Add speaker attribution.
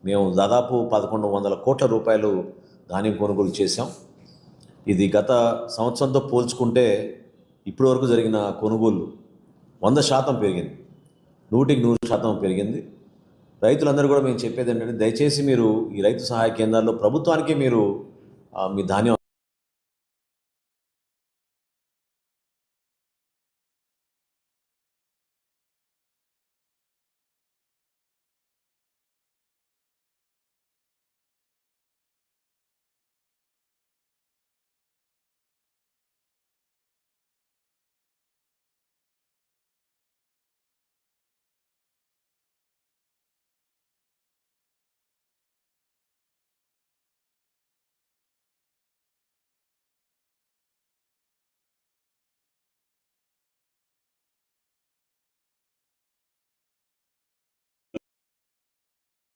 Speaker 1: మేము దాదాపు 1,100 కోట్ల రూపాయలు ధాన్యం కొనుగోలు చేశాం. ఇది గత సంవత్సరంతో పోల్చుకుంటే ఇప్పటి వరకు జరిగిన కొనుగోలు 100% పెరిగింది, 100% పెరిగింది. రైతులందరూ కూడా మేము చెప్పేది ఏంటంటే, దయచేసి మీరు ఈ రైతు సహాయ కేంద్రాల్లో ప్రభుత్వానికి మీరు మీ ధాన్యం